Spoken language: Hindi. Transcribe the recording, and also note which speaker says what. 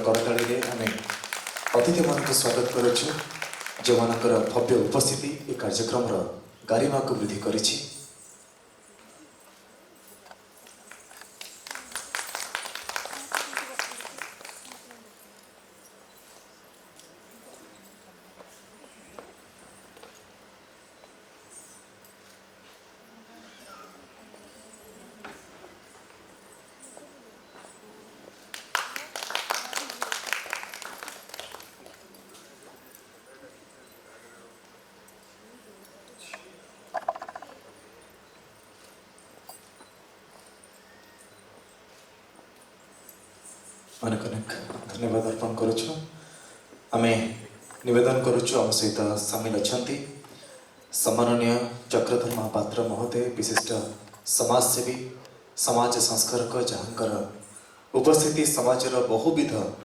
Speaker 1: करताली आम अतिथि मान स्वागत करुँ जो मानकर भव्य उपस्थिति ए कार्यक्रम गारिमा को वृद्धि करिछि। अनेक अनेक धन्यवाद अर्पण करुँ। आम नवेदन करुँ आम सहित सामिल अच्छा सम्माननीय चक्रधर महापात्र महोदय विशिष्ट समाजसेवी समाज संस्कारक जहाँकर उपस्थिति समाजर बहुविध